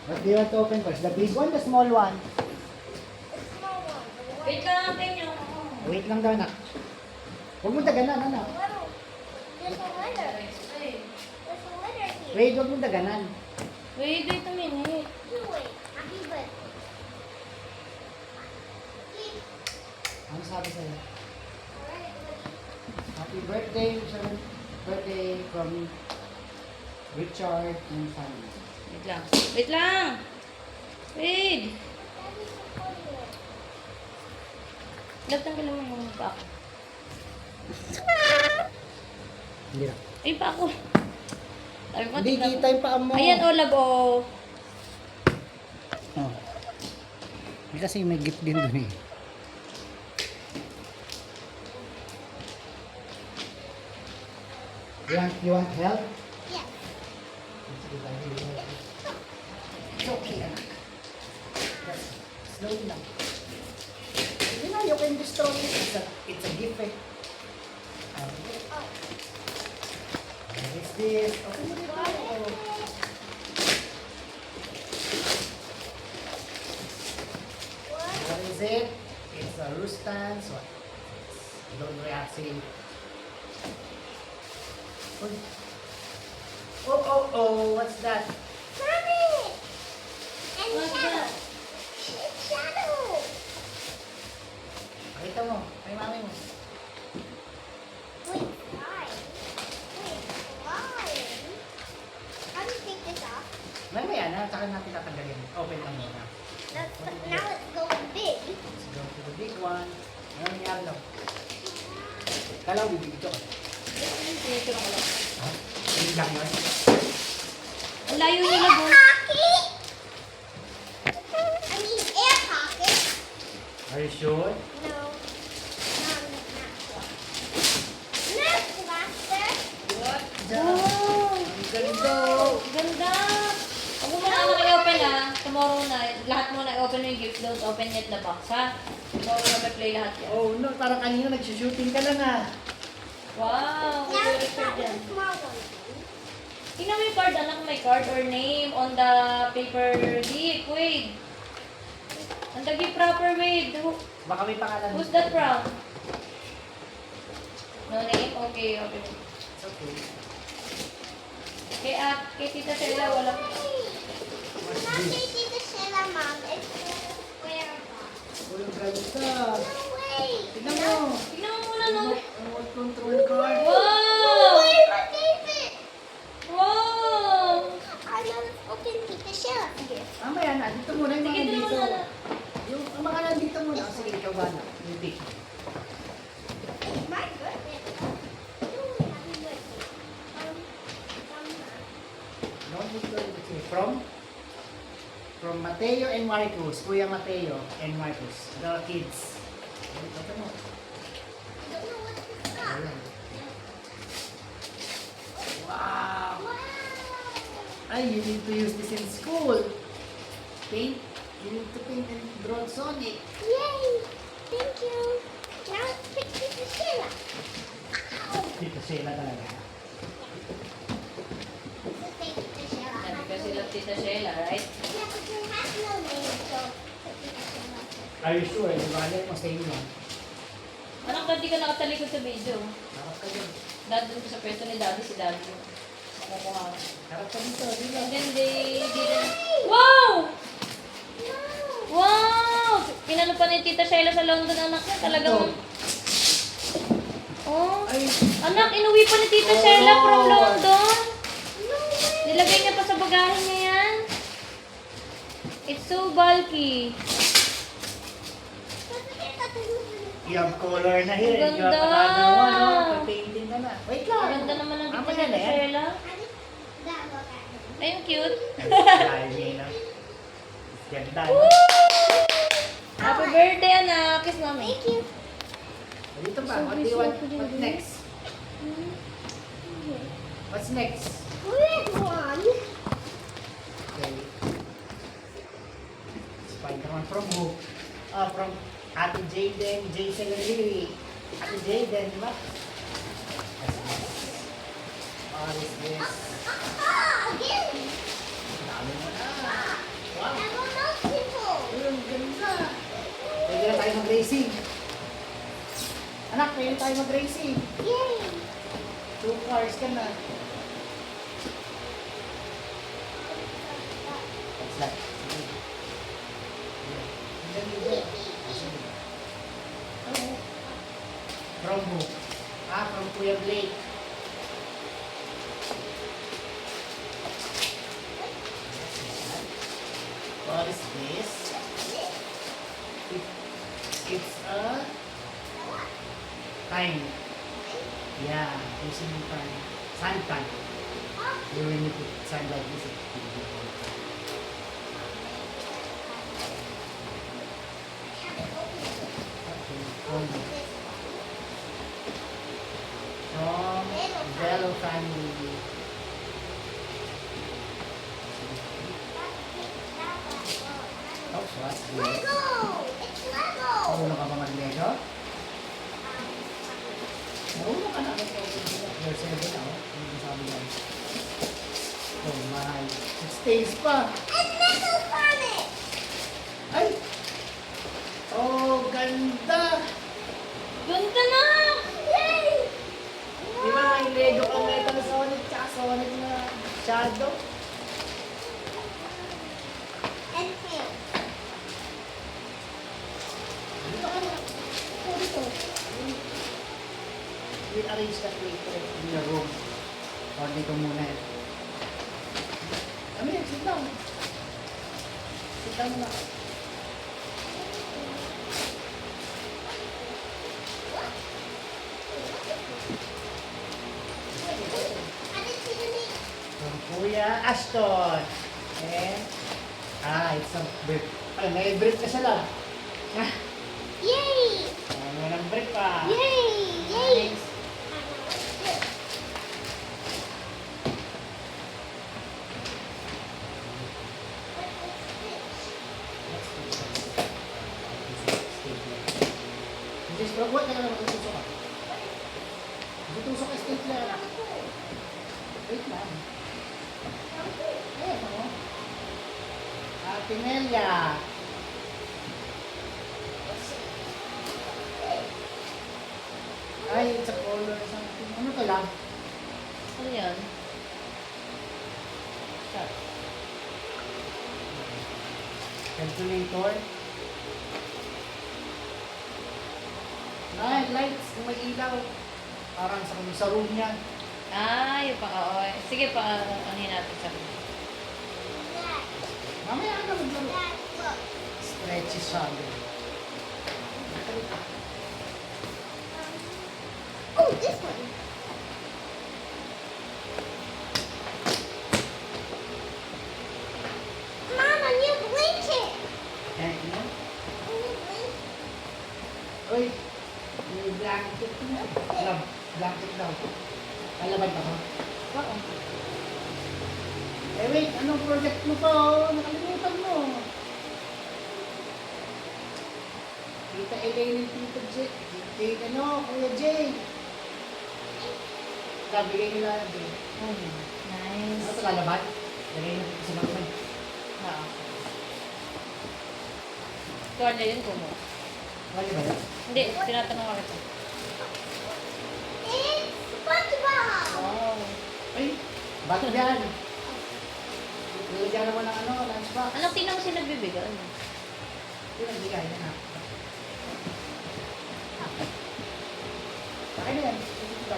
What do you want to open first? The big one, the small one? Wait lang natin yung... Wait lang daw, anak. Huwag mo daganan, anak. There's a letter. There's a letter here. Wait, huwag mo daganan. Wait a minute. You wait. Happy birthday. Ano sabi sa'yo? Alright, Happy birthday, birthday from Richard and family. Wait lang. Wait lang! Wait! Tanggalin mo yung pa ako. Hindi lang. Ay, pa ako. Sabi ko, Hindi tingnan mo. kita yung paa mo. Ayan, o, labo. Oh. Kasi may gift din dun eh. You want help? Yeah. It's okay, anak. Slowly lang. You know, you can destroy it. It's a gift eh. What is this? Okay, mo dito. What is it? It's a Rustans. What? Don't react. Sige. Uy. Oh, what's that? Mommy! And What's shadow. that? It's shadow. Pakita mo. Kay mami mo. Wait, why? Wait, why? How do you take this off? Mamaya na, saka natin tatanggalin. Open lang muna. Now it's going big. Let's go to the big one. Ano nangyari daw? Kala ko bibig ito. Picture ko lang. Ha? Hindi lang yun. Ang layo niya, labo. Pocket? I mean air pocket. Are you sure? No. Not Nerf blaster. What? Wow! Ang ganda. Ganda! Huwag mo na i-open ha. Tomorrow na. Lahat mo na i-open yung gift. Don't open yet the box ha. Tomorrow na may-play lahat yan. Oh no, parang kanina nagsushooting ka lang ah. Wow! Now Very it's not good yan. the small one. Tingnan mo yung card, anak, may card or name on the paper gift. Wait. On the gift proper, wait. Baka may pangalan. Who's that from? No name? Okay, okay. It's okay. Kay Tita Sheila, wala. It's not taking the Sheila, Mom. It's the square box. Oh, yung ganda. No way. Tignan mo. Tingnan mo muna, no? Remote control card. No Wow! way, what is it? Wow! I know it's open Tita Sheila gift. Mamaya na, dito muna yung mga Sige, dito dito. muna. Yung ang mga nandito muna. Oh, sige, ikaw ba na? Yung pick. My goodness. Ooh, happy birthday. No, dito. From Mateo and Marcos. Kuya Mateo and Marcos. The kids. Ito mo. I don't know what this is. Ayan. Wow! Wow. Ay, you need to use this in school. Paint. You need to paint and draw Sonic. Yay. Thank you. Now let's pick Tita Sheila. Ow. Dito sila talaga. Let's take Tita Sheila. Sabi kasi lang Tita Sheila, right? Yeah, but it has no name, so put Tita Sheila. Are you sure? Di ba? Alam mo sa inyo. Anak, ba't di ka nakatalikod sa video? Harap ka dyan. Dad, dun sa pwesto ni Daddy, si Daddy. Makukuha. Harap ka dito. Dito. And then they didn't... Wow! No. Wow! Pinano pa ni Tita Sheila sa London, anak niya. Talagang... Oh, Ay, anak, inuwi pa ni Tita Sheila from Oh. London. No way. Nilagay niya pa sa bagahe niya yan. It's so bulky. you have color na here. You have Ganda. another one. No? Painting ka na. Wait lang. Ang ganda naman ng gift ni Mamaya Tita na yan. Sheila. That look at him. Ayun, cute. Slimy na. Ganda. no? Happy birthday, anak. Kiss mommy. Thank you. Dito pa. What do you want? What's next? What's next? Red one. Okay. Spider-Man from who? From Ate Jayden, Jason and Lily. Ate Jayden, di ba? What is this? Again. Dami mo na. mag-racing. Anak, pwede tayo mag-racing. Yay! 2 cars ka na. What's that? From who? From Kuya Blake. What is this? It's a time. Yeah, using the time. Sand time. You when you put sand like this, it will be called time. Okay, from Velo family. Oh, so that's good. Lego! It's Lego! Marunong ka ba mag-Lego? Marunong ka na mag-Lego. You're 7 na, oh. Ano sabi yan? Oh my. It stays pa. And Metal Sonic! Ay! Oh, ganda! Ganda na! Yay! Di ba may Lego ka Metal Sonic tsaka Sonic na Shadow? And Tail. Dito ka na. Dito. We'll arrange that later in your room. Or dito muna eh. Come here, sit down. Sit down na. I didn't see the name. From Kuya Ashton. And, it's a brick. Ay, may brick na sila. Yay! May ng brick pa. Yay! Yay! Nice. Just huwag ka naman magtutusok ka. Magtutusok ka stapler. Wait lang. Ayan o. Ate Nelia. Ay, it's a color something. Ano to lang? Ano yan? Calculator. Ay, lights. Kung may ilaw. Parang sa room niya. Ah, yung oo. Sige pa, anin natin sa Dad, Mamaya ka maglaro. Dad, look. Stretchy siya. Oh, this one. Mama, new blanket. Eh, ano? New blanket. Uy, may blanket na. Alam, blanket daw. Kalabad ako. Oo. Eh wait, anong project mo to? Nakalimutan mo. Tita Elaine and Tita J. Kuya Jay. Nabigay nila yan, Jay. Nice. Ano ito lalabad? Lagay na sa bakman. Oo. Tuwalya yun ko mo. Wali ba yan? Hindi, tinatanong ako ito. It's SpongeBob. Wow. Ay, bato yan. Nilagyan naman ng lunchbox. Anong tinang siya nagbibigay? Ano? Ito nagbigay na na. Akin na yan. Ito ba?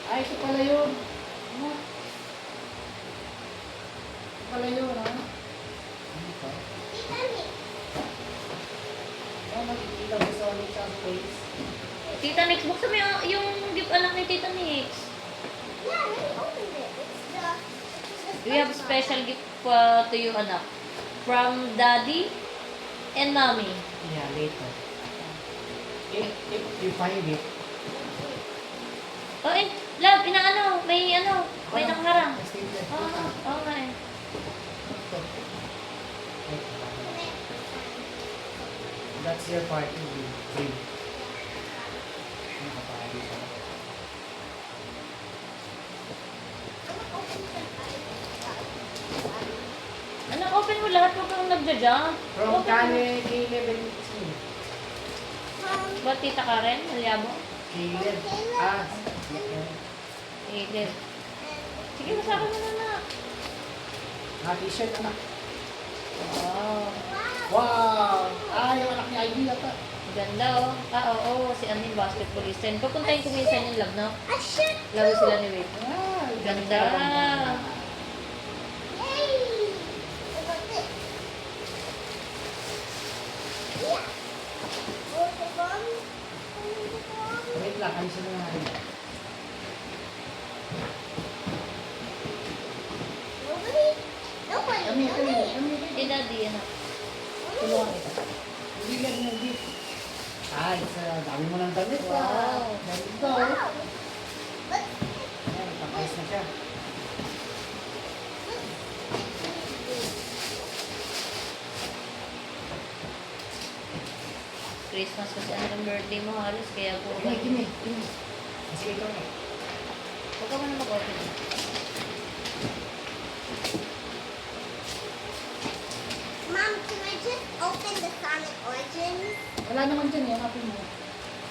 Ay, ito pala yun. Ano? Ito pala yun, ha? Ano ito? Titanic. Ano, mag-ilaw sa Sonic sa space. Tita Nix, buksan mo yung gift anak ni Tita Nix. Yeah, I already opened it. It's the We have special gift to you, anak. From Daddy and Mommy. Yeah, later. If you find it, Oh, love, may nakaharang. stay there. Oo nga eh. That's your party with Jay. Nakapahali siya. Anak, open mo lahat, huwag kang nagja-jump. From Open mo. K11. Ba't tita Karen? Malyabo? K11. Ah, Edith. Sige, masabi mo na na. t-shirt anak. Wow. Wow! Ah, yung anak ni Ivy yata. Ganda oh. Ah, oo. Si Ann yung basketballista. Papuntahin ko minsan yung love, no? I should Laro sila ni Wade. Ah, Ganda. Yay! What about this? Yeah. What's the bomb? Wait lang, ayusin na natin. Nobody? Nobody. Kami. Eh, daddy, ano? Tulungan kita. Hindi lang na gift. Ay, sa dami mo ng damit pa. Wow. Ganito. Wow. But Ayan, pang-ayos na siya. Christmas kasi ano ng birthday mo halos, kaya puro Kimi. Kasi ikaw na. Huwag ka mo na mag-open. Mom, can I just open the Sonic Origins? Wala naman dyan eh, hanapin mo.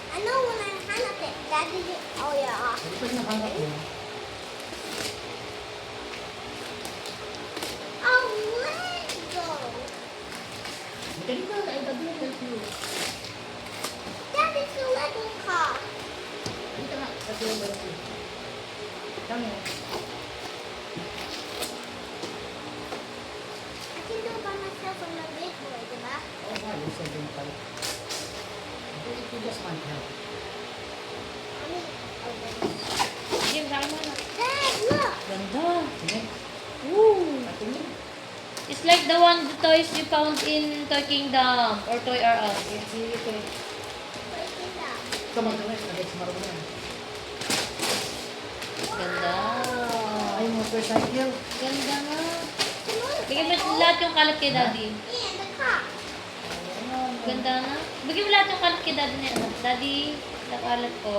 I know when I hanap it, Daddy. Oh yeah. Ito yung nahanap mo. Oh, Lego. Ganito, ay bago yung help you. Dad, it's a Lego car. Dito nga, bago yung help you. Kami. I can do it by myself on my big boy, diba? Oo nga, yung sabi mo pala. If you just want help. I mean, oh, Sige, sa akin mo na. Dad, look. Ganda. Sige, Woo! patingin. It's like the one, the toys you found in Toy Kingdom or Toy R Us. Sige, ito. Breaking down. Ito mag-ulit, nag-ex marunong. Ganda. Ay, motorcycle. Ganda nga. Come on. Bigyan mo lahat yung kalat kay daddy. And the car. Ayan. Ganda na. Bigyan mo lahat yung kalat kay daddy na yan. Daddy, nakalat ko.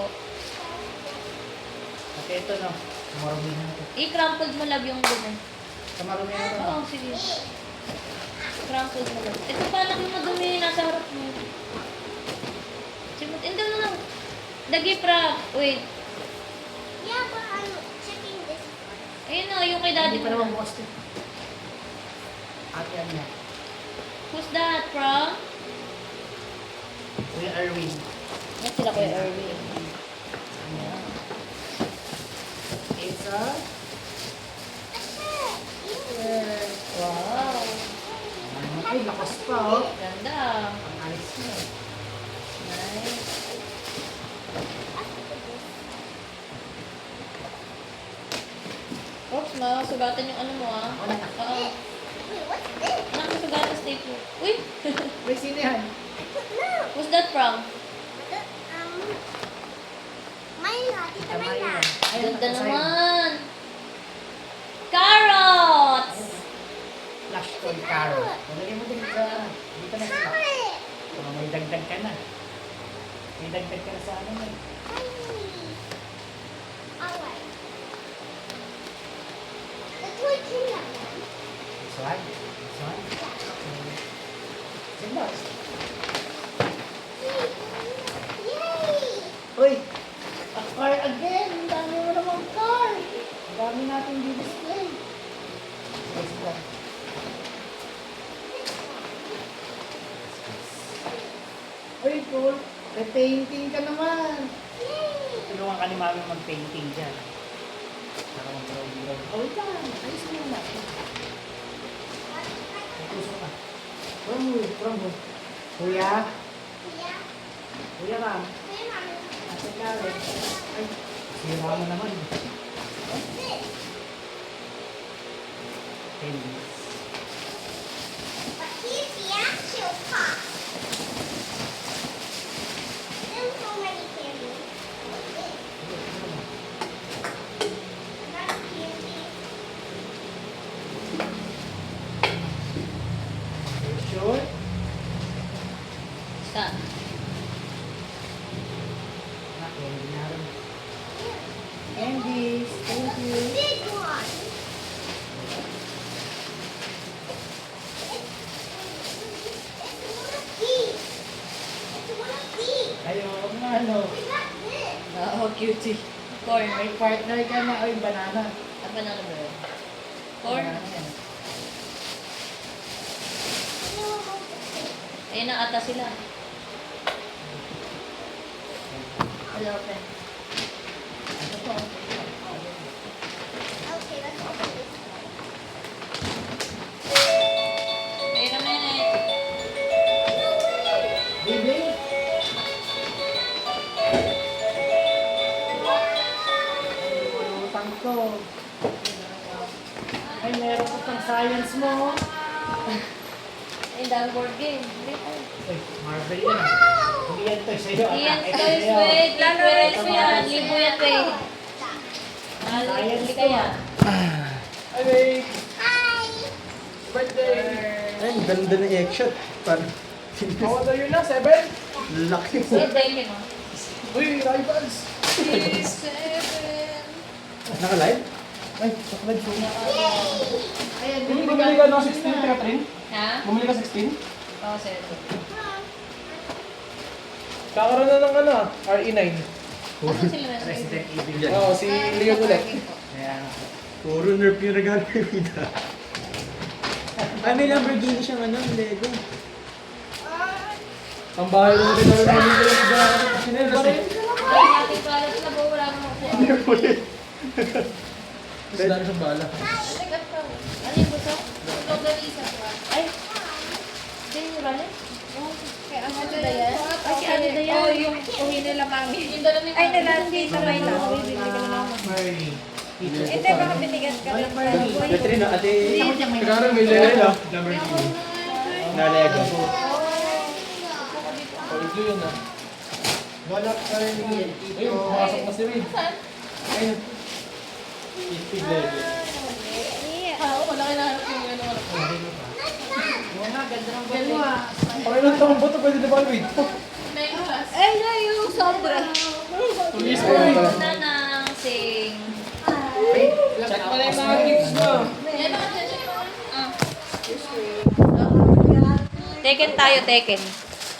At ito no, marumi na ito. I-crumpled mo love yung dumi. Marumi na ito. Oo, sige. Crumpled mo love. Ito pa lang yung madumi nasa harap mo. Simot, hindi mo lang. The gift wrap. Wait. Yeah, but I'm checking this one. Ayun o, yung kay daddy Hindi pa mo. naman bukas ito. Ate yan niya. Who's that from? Kuya Erwin. Yan sila Kuya Erwin. Ayan. It's a... Yes. Wow. Ay, lakas pa oh. Ganda. Ang alis mo. Nice. Oops, sugatan yung ano mo ah. Wala na. Oo. Wait, what's this? Nakasugatan staple. Uy! May sino yan? No. Who's that from? Mayla, Tita Mayla. Ay, Ganda nakasay. naman! Carrots! Flash toy carrot. Lagay mo din sa... Dito na sila. Carrot. Oh, may dagdag ka na. May dagdag ka na sa ano eh. Alright. The toy kingdom. This one? This one? Okay. Simba. Yay! Uy! A car again! Ang dami mo naman car! Ang dami natin di-display. Yes, ba? Uy, cool! May painting ka naman! Yay! Tulungan ka ni Mami mag-painting dyan. Para mag-drawing. Oh, wait lang. Ayos mo na. Puso ka. From who? Kuya? Yeah. Kuya Ram? Hey, Mommy. Ate Karen? Ay, sira mo naman. What's this? Tennis. But here's the actual car. Still so many candies. What's this? Not candies. Sure? Saan? Candy na rin. Here. Candies. Thank you. Big one. cutie. Corn. May partner ka na. Ay, banana. At banana ba yun? Corn. Banana yan. Ayun na ata sila. Hello, open. Ito po. Okay, let's open this one. Wait a minute. Baby. Utang ko. Ay, meron ko pang science mo. Ayun, dahil board game. Hindi ko. Ay, Marvel yan. Hindi yan to sa'yo. Iyan, Ito toys, sa'yo. wait. Liquid mo yan. Libo yan, wait. Science Halika to. yan. Hi, babe! Hi! Birthday! Ay, ang ganda ng action. Parang, How old are you na? 7? laki mo. Wait, dahil mo. Uy, rivals! Naka-live? Ay, chocolate show. Ayan, Bumili ka ng 16, Catherine? Ha? Bumili ka 16? Oo, sir. Kakaroon na ng ano, RE9. Ano sila na? Resident Evil yan. Oo, si Leon ulit. Ayan. Puro nerf yung regalo ni Vida. Ay, may Lamborghini siyang ano, Lego. Ang bahay mo rin namin mamili ko yung gano'n. Sinel ba rin? Ay, ating toilet na po. Wala akong makuha. Tapos dami sa bala. Ano yung gusto? Ay. Sino yung ramen? Kaya ano ba yan? Ay, si ano na yan? Oh, yung uwi nila mami. Yung dala ni Ay, nalalagay sa may lang. Mary. Ito, baka binigas ka lang. Catherine, ate. Kakaroon may Lego. Lamborghini. Na Lego. Ito yun ah. Golok Curly. Ayun, pumasok na si Wade. Ayun. Speed Lego. wala ka nahanap yung ano. Wala, ganda ng dalawa. Pakilang taon ba ito? Pwede na ba, Wade? Ay, na yung sobra. Tulis pa Wade. Nanang sing. Check mo na yung mga gifts mo. Taken tayo, taken.